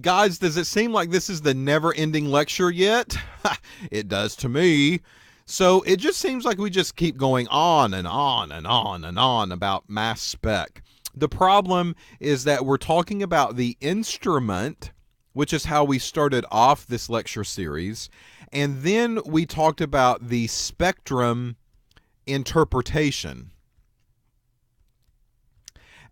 Guys, does it seem like this is the never-ending lecture yet? It does to me. So it just seems like we just keep going on and on and on and on about mass spec. The problem is that we're talking about the instrument, which is how we started off this lecture series, and then we talked about the spectrum interpretation.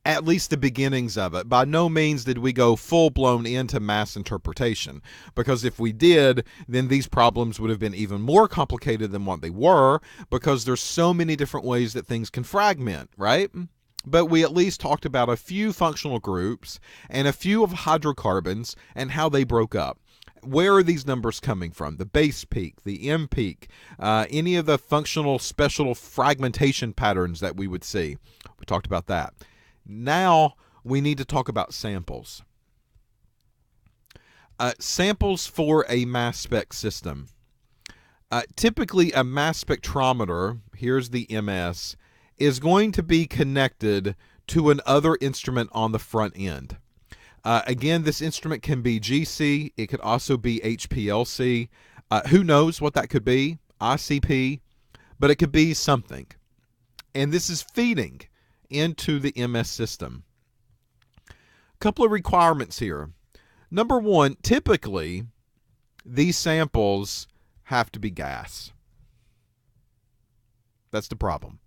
At least the beginnings of it. By no means did we go full-blown into mass interpretation, because if we did, then these problems would have been even more complicated than what they were, because there's so many different ways that things can fragment, right? But we at least talked about a few functional groups and a few of hydrocarbons and how they broke up. Where are these numbers coming from? The base peak, the M peak, any of the functional special fragmentation patterns that we would see. We talked about that. Now we need to talk about samples. Samples for a mass spec system. Typically a mass spectrometer, here's the MS, is going to be connected to another instrument on the front end. Again, this instrument can be GC, it could also be HPLC. Who knows what that could be? ICP, but it could be something. And this is feeding into the MS system. A couple of requirements here. Number one, typically these samples have to be gas. That's the problem.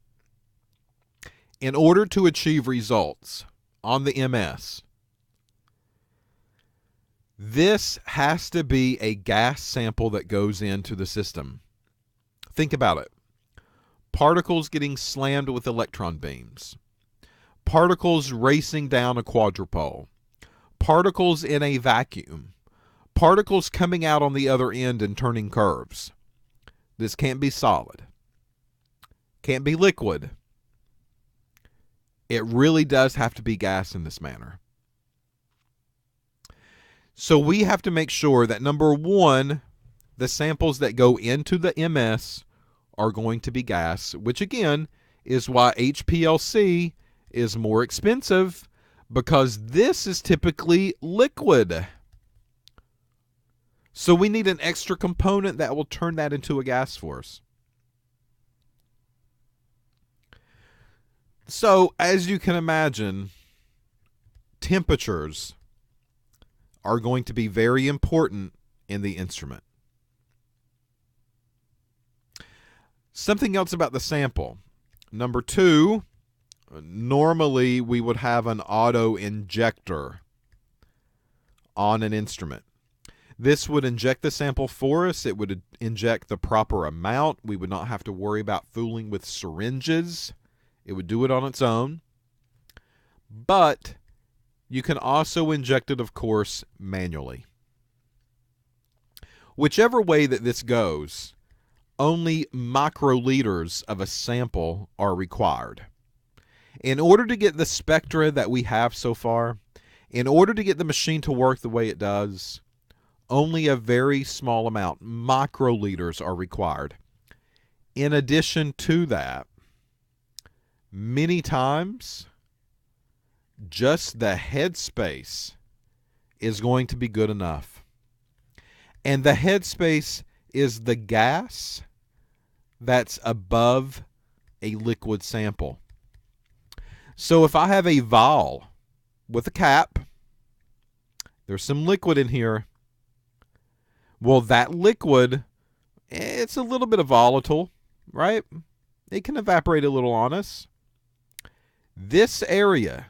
In order to achieve results on the MS, this has to be a gas sample that goes into the system. Think about it. Particles getting slammed with electron beams. Particles racing down a quadrupole. Particles in a vacuum. Particles coming out on the other end and turning curves. This can't be solid. Can't be liquid. It really does have to be gas in this manner. So we have to make sure that, number one, the samples that go into the MS are going to be gas, which again is why HPLC is more expensive, because this is typically liquid. So we need an extra component that will turn that into a gas for us. So as you can imagine, temperatures are going to be very important in the instrument. Something else about the sample. Number two, normally we would have an auto injector on an instrument. This would inject the sample for us. It would inject the proper amount. We would not have to worry about fooling with syringes. It would do it on its own. But you can also inject it, of course, manually. Whichever way that this goes, only microliters of a sample are required. In order to get the spectra that we have so far, in order to get the machine to work the way it does, only a very small amount, microliters, are required. In addition to that, many times, just the headspace is going to be good enough. And the headspace is the gas that's above a liquid sample. So if I have a vial with a cap, there's some liquid in here. Well, that liquid, it's a little bit of volatile, right? It can evaporate a little on us. This area,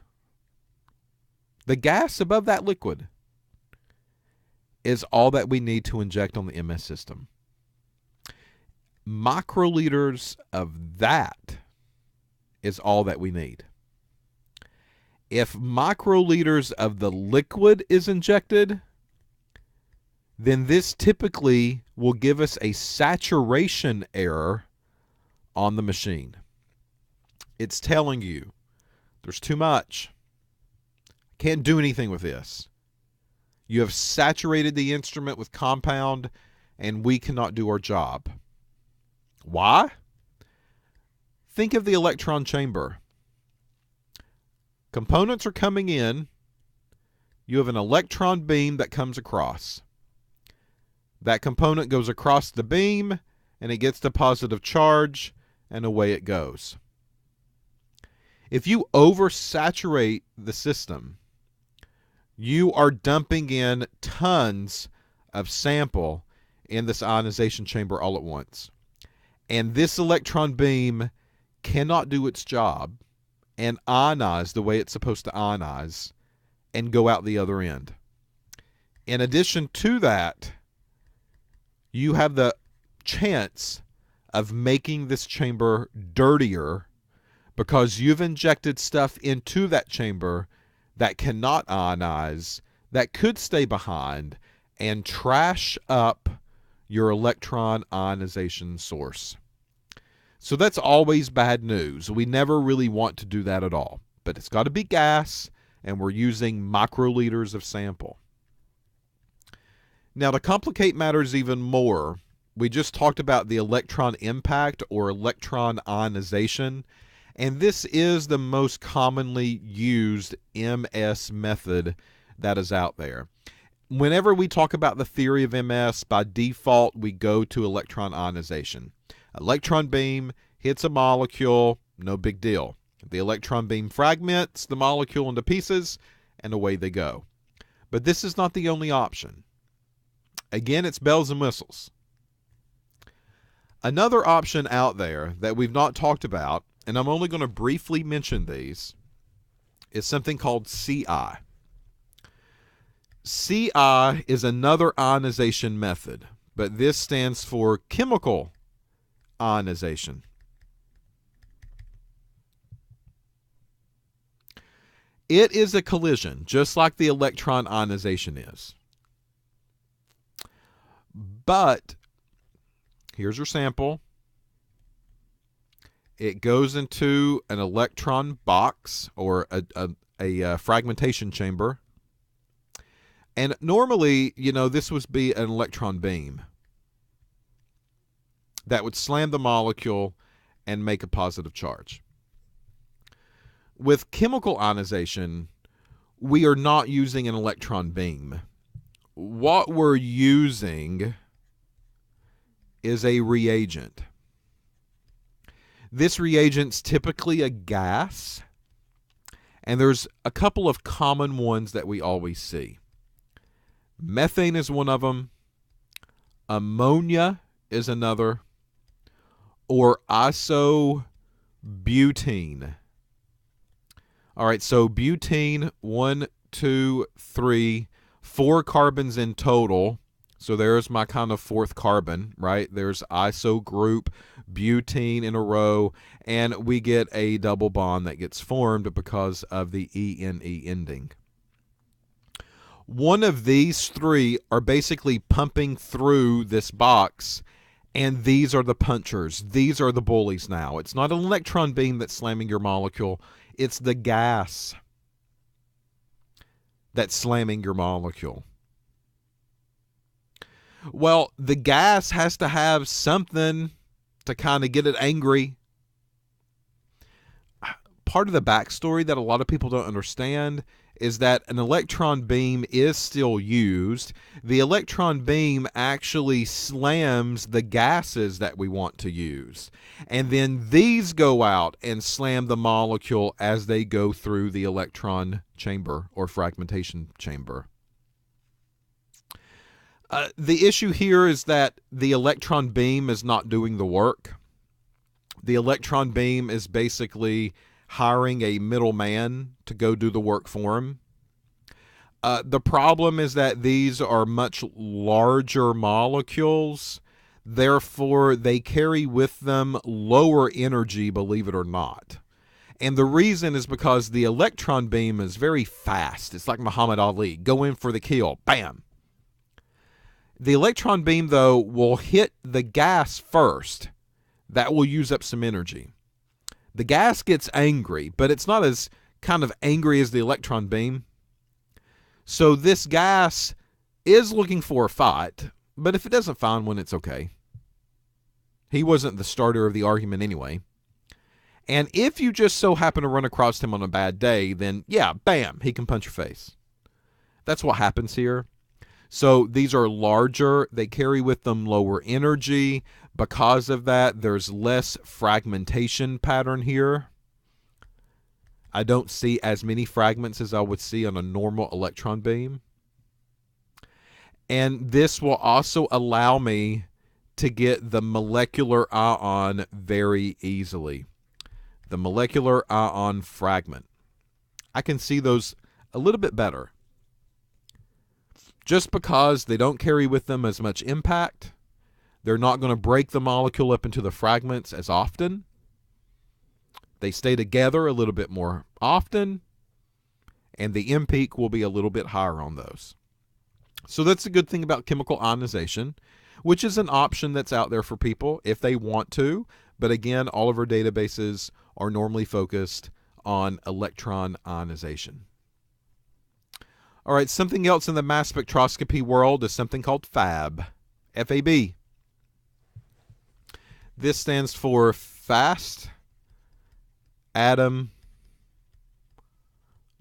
the gas above that liquid, is all that we need to inject on the MS system. Microliters of that is all that we need. If microliters of the liquid is injected, then this typically will give us a saturation error on the machine. It's telling you there's too much. Can't do anything with this. You have saturated the instrument with compound, and we cannot do our job. Why? Think of the electron chamber. Components are coming in. you have an electron beam that comes across. That component goes across the beam, and it gets the positive charge, and away it goes. If you oversaturate the system, you are dumping in tons of sample in this ionization chamber all at once. And this electron beam cannot do its job and ionize the way it's supposed to ionize and go out the other end. In addition to that, you have the chance of making this chamber dirtier because you've injected stuff into that chamber that cannot ionize, that could stay behind, and trash up your electron ionization source. So that's always bad news. We never really want to do that at all. But it's got to be gas, and we're using microliters of sample. Now, to complicate matters even more, we just talked about the electron impact or electron ionization, and this is the most commonly used MS method that is out there. Whenever we talk about the theory of MS, by default, we go to electron ionization. Electron beam hits a molecule, no big deal. The electron beam fragments the molecule into pieces, and away they go. But this is not the only option. Again, it's bells and whistles. Another option out there that we've not talked about, and I'm only going to briefly mention these, is something called CI. CI is another ionization method, but this stands for chemical ionization. It is a collision, just like the electron ionization is. But here's your sample. It goes into an electron box or a fragmentation chamber. And normally, this would be an electron beam that would slam the molecule and make a positive charge. With chemical ionization, we are not using an electron beam. What we're using is a reagent. This reagent's typically a gas, and there's a couple of common ones that we always see. Methane is one of them. Ammonia is another. Or isobutene. All right, so butene, 1, 2, 3, 4 carbons in total. So there's my kind of fourth carbon, right? There's iso group, butene in a row, and we get a double bond that gets formed because of the ENE ending. One of these three are basically pumping through this box, and these are the punchers. These are the bullies now. It's not an electron beam that's slamming your molecule. It's the gas that's slamming your molecule. Well, the gas has to have something to kind of get it angry. Part of the backstory that a lot of people don't understand is that an electron beam is still used. The electron beam actually slams the gases that we want to use. And then these go out and slam the molecule as they go through the electron chamber or fragmentation chamber. The issue here is that the electron beam is not doing the work. The electron beam is basically hiring a middleman to go do the work for him. The problem is that these are much larger molecules. Therefore, they carry with them lower energy, believe it or not. And the reason is because the electron beam is very fast. It's like Muhammad Ali. Go in for the kill. Bam. The electron beam, though, will hit the gas first. That will use up some energy. The gas gets angry, but it's not as kind of angry as the electron beam. So this gas is looking for a fight, but if it doesn't find one, it's okay. He wasn't the starter of the argument anyway. And if you just so happen to run across him on a bad day, then yeah, bam, he can punch your face. That's what happens here. So these are larger. They carry with them lower energy. Because of that, there's less fragmentation pattern here. I don't see as many fragments as I would see on a normal electron beam. And this will also allow me to get the molecular ion very easily. The molecular ion fragment. I can see those a little bit better. Just because they don't carry with them as much impact, they're not going to break the molecule up into the fragments as often. They stay together a little bit more often, and the M peak will be a little bit higher on those. So that's a good thing about chemical ionization, which is an option that's out there for people if they want to. But again, all of our databases are normally focused on electron ionization. All right, something else in the mass spectroscopy world is something called FAB. F-A-B. This stands for Fast Atom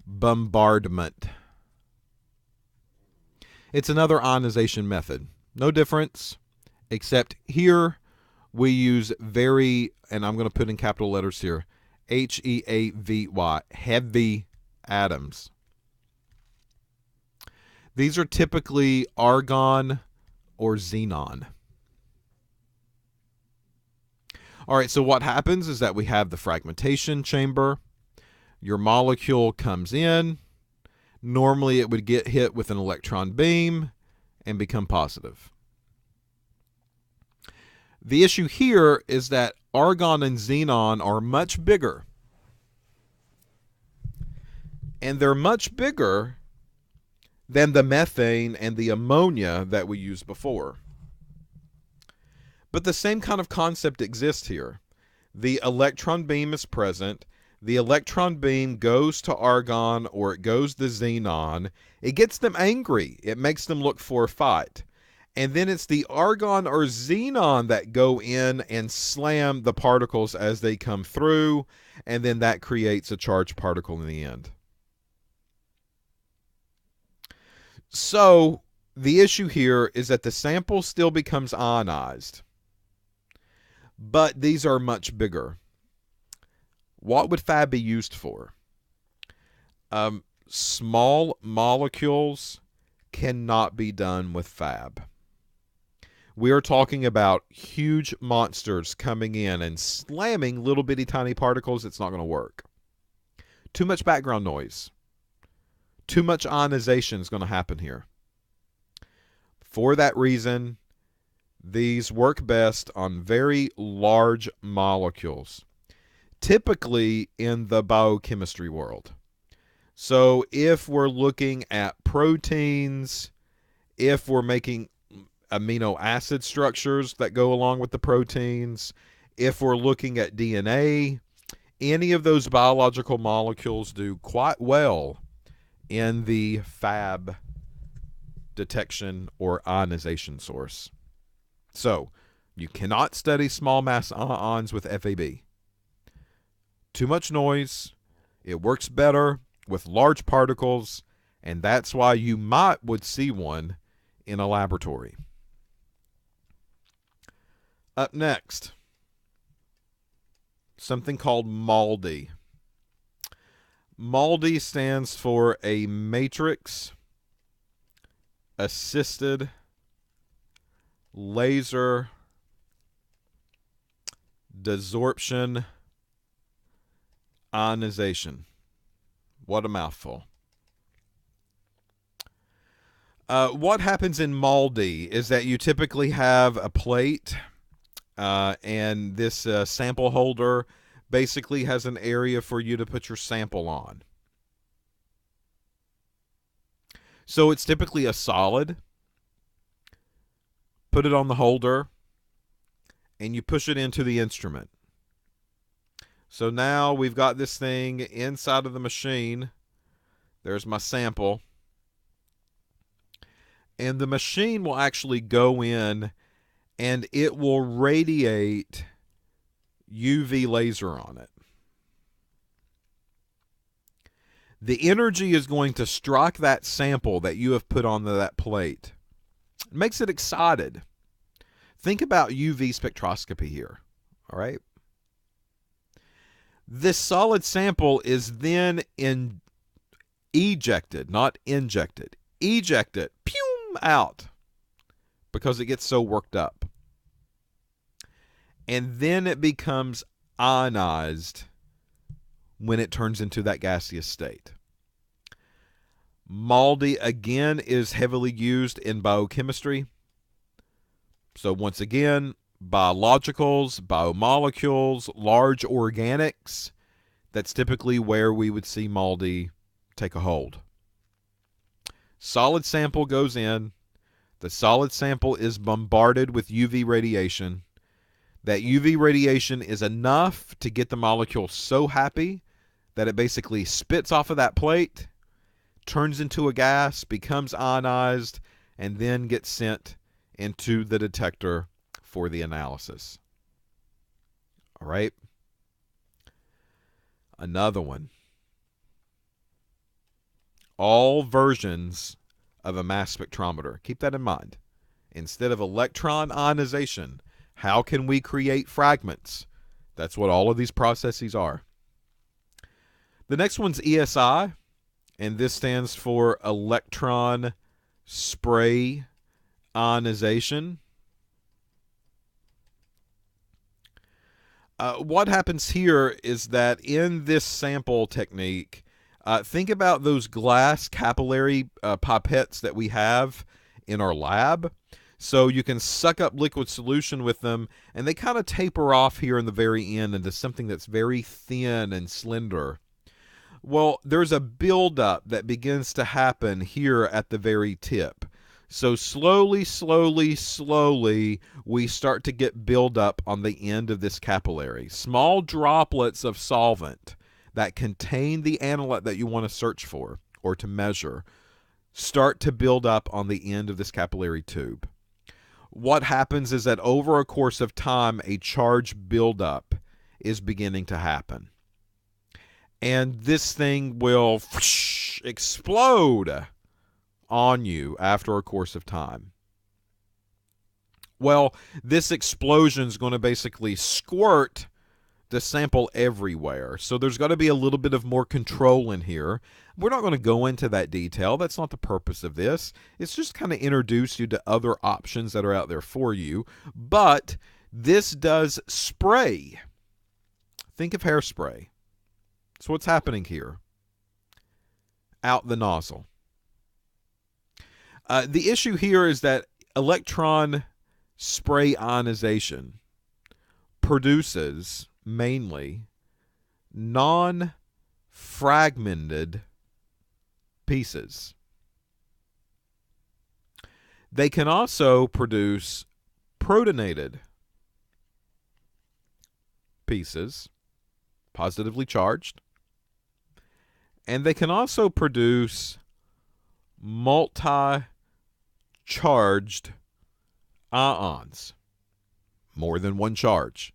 Bombardment. It's another ionization method. No difference, except here we use very, and I'm going to put in capital letters here, H-E-A-V-Y, heavy atoms. These are typically argon or xenon. All right, so what happens is that we have the fragmentation chamber. Your molecule comes in. Normally it would get hit with an electron beam and become positive. The issue here is that argon and xenon are much bigger. And they're much bigger than the methane and the ammonia that we used before. But the same kind of concept exists here. The electron beam is present. The electron beam goes to argon or it goes to xenon. It gets them angry. It makes them look for a fight. And then it's the argon or xenon that go in and slam the particles as they come through. And then that creates a charged particle in the end. So the issue here is that the sample still becomes ionized. But these are much bigger. What would FAB be used for? Small molecules cannot be done with FAB. We are talking about huge monsters coming in and slamming little bitty tiny particles. It's not going to work. Too much background noise. Too much ionization is going to happen here. For that reason, these work best on very large molecules, typically in the biochemistry world. So if we're looking at proteins, if we're making amino acid structures that go along with the proteins, if we're looking at DNA, any of those biological molecules do quite well in the FAB detection or ionization source. So you cannot study small mass ions with FAB. Too much noise. It works better with large particles, and that's why you would see one in a laboratory. Up next, something called MALDI. MALDI stands for a matrix assisted laser desorption ionization. What a mouthful. What happens in MALDI is that you typically have a plate, and this sample holder basically has an area for you to put your sample on. So it's typically a solid. Put it on the holder, and you push it into the instrument. So now we've got this thing inside of the machine. There's my sample. And the machine will actually go in and it will radiate UV laser on it. The energy is going to strike that sample that you have put on that plate. It makes it excited. Think about UV spectroscopy here, all right? This solid sample is then ejected, not injected. Ejected, pew, out, because it gets so worked up. And then it becomes ionized when it turns into that gaseous state. MALDI, again, is heavily used in biochemistry. So once again, biologicals, biomolecules, large organics, that's typically where we would see MALDI take a hold. Solid sample goes in. The solid sample is bombarded with UV radiation. That UV radiation is enough to get the molecule so happy that it basically spits off of that plate, turns into a gas, becomes ionized, and then gets sent into the detector for the analysis. All right. Another one. All versions of a mass spectrometer. Keep that in mind. Instead of electron ionization, how can we create fragments? That's what all of these processes are. The next one's ESI, and this stands for electron spray ionization. What happens here is that in this sample technique, think about those glass capillary pipettes that we have in our lab. So you can suck up liquid solution with them, and they kind of taper off here in the very end into something that's very thin and slender. Well, there's a buildup that begins to happen here at the very tip. So slowly, we start to get buildup on the end of this capillary. Small droplets of solvent that contain the analyte that you want to search for or to measure start to build up on the end of this capillary tube. What happens is that over a course of time, a charge buildup is beginning to happen. And this thing will explode on you after a course of time. Well, this explosion is going to basically squirt the sample everywhere. So there's got to be a little bit of more control in here. We're not going to go into that detail. That's not the purpose of this. It's just kind of introduce you to other options that are out there for you. But this does spray. Think of hairspray. So what's happening here? Out the nozzle. The issue here is that electron spray ionization produces mainly non-fragmented pieces. They can also produce protonated pieces, positively charged, and they can also produce multi-charged ions, more than one charge.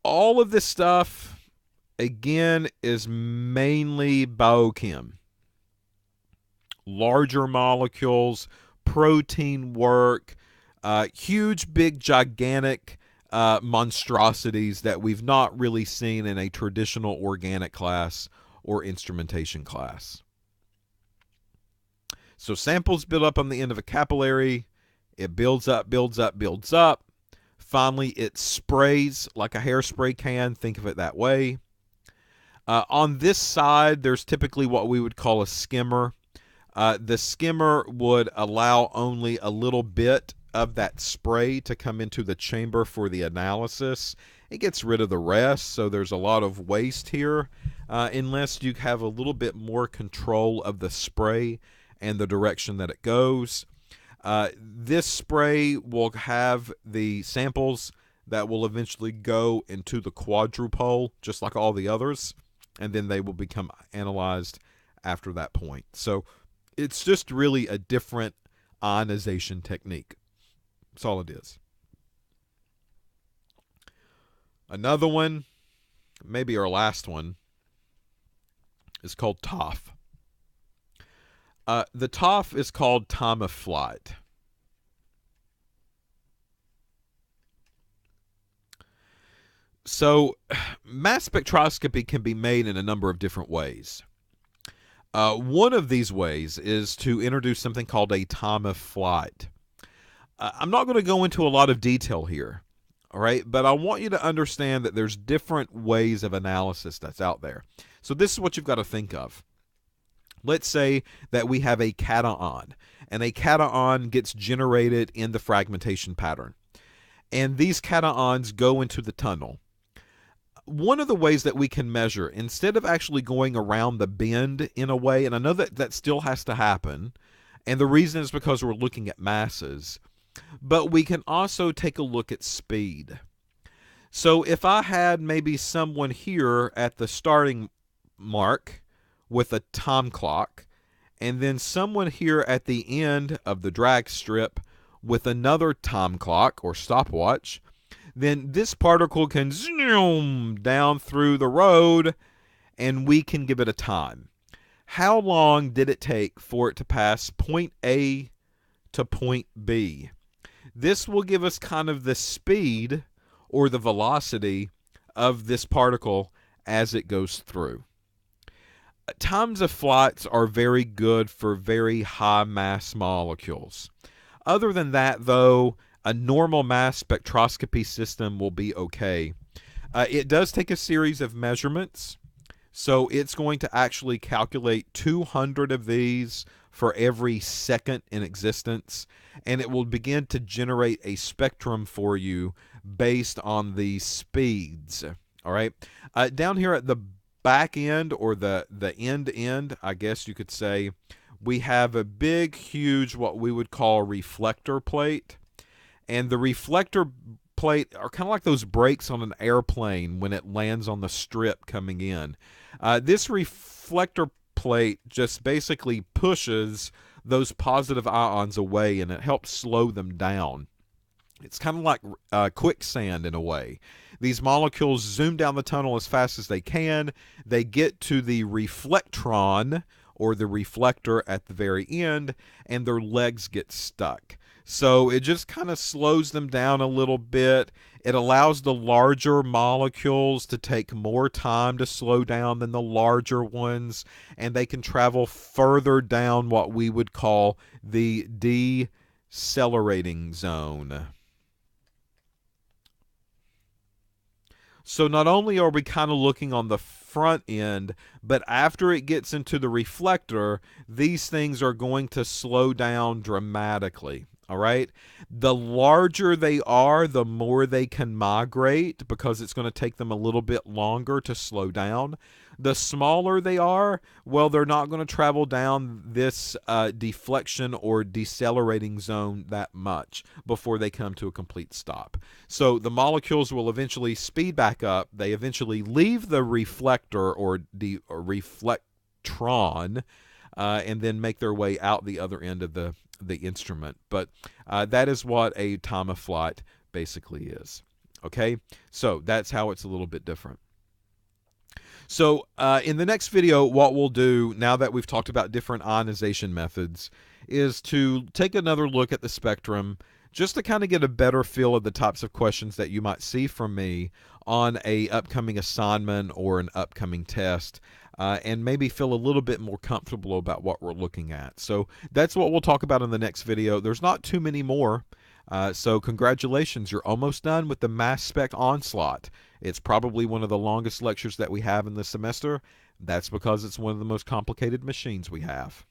All of this stuff, again, is mainly biochem. Larger molecules, protein work, huge, big, gigantic monstrosities that we've not really seen in a traditional organic class or instrumentation class. So samples build up on the end of a capillary. It builds up, builds up, builds up. Finally, it sprays like a hairspray can. Think of it that way. On this side, there's typically what we would call a skimmer. The skimmer would allow only a little bit of that spray to come into the chamber for the analysis. It gets rid of the rest, so there's a lot of waste here, unless you have a little bit more control of the spray and the direction that it goes. This spray will have the samples that will eventually go into the quadrupole, just like all the others, and then they will become analyzed after that point. So it's just really a different ionization technique. That's all it is. Another one, maybe our last one, is called TOF. The TOF is called time of flight. So, mass spectroscopy can be made in a number of different ways. One of these ways is to introduce something called a time of flight. I'm not going to go into a lot of detail here, all right? But I want you to understand that there's different ways of analysis that's out there. So this is what you've got to think of. Let's say that we have a cation, and a cation gets generated in the fragmentation pattern. And these cations go into the tunnel. One of the ways that we can measure, instead of actually going around the bend in a way, and I know that that still has to happen, and the reason is because we're looking at masses, but we can also take a look at speed. So if I had maybe someone here at the starting mark with a time clock, and then someone here at the end of the drag strip with another time clock or stopwatch, then this particle can zoom down through the road and we can give it a time. How long did it take for it to pass point A to point B? This will give us kind of the speed or the velocity of this particle as it goes through. Times of flights are very good for very high mass molecules. Other than that, though, a normal mass spectroscopy system will be okay. It does take a series of measurements, so it's going to actually calculate 200 of these for every second in existence, and it will begin to generate a spectrum for you based on the speeds. All right, down here at the back end, or the end, I guess you could say, we have a big, huge, what we would call reflector plate. And the reflector plate are kind of like those brakes on an airplane when it lands on the strip coming in. This reflector plate just basically pushes those positive ions away, and it helps slow them down. It's kind of like quicksand in a way. These molecules zoom down the tunnel as fast as they can. They get to the reflectron, or the reflector at the very end, and their legs get stuck. So it just kind of slows them down a little bit. It allows the larger molecules to take more time to slow down than the larger ones, and they can travel further down what we would call the decelerating zone. So not only are we kind of looking on the front end, but after it gets into the reflector, these things are going to slow down dramatically. All right. The larger they are, the more they can migrate, because it's going to take them a little bit longer to slow down. The smaller they are, well, they're not going to travel down this deflection or decelerating zone that much before they come to a complete stop. So the molecules will eventually speed back up. They eventually leave the reflector or reflectron and then make their way out the other end of the instrument. But that is what a time of flight basically is. Okay, so that's how it's a little bit different. So in the next video, what we'll do, now that we've talked about different ionization methods, is to take another look at the spectrum, just to kind of get a better feel of the types of questions that you might see from me on a upcoming assignment or an upcoming test, and maybe feel a little bit more comfortable about what we're looking at. So that's what we'll talk about in the next video. There's not too many more. So congratulations, you're almost done with the Mass Spec Onslaught. It's probably one of the longest lectures that we have in the semester. That's because it's one of the most complicated machines we have.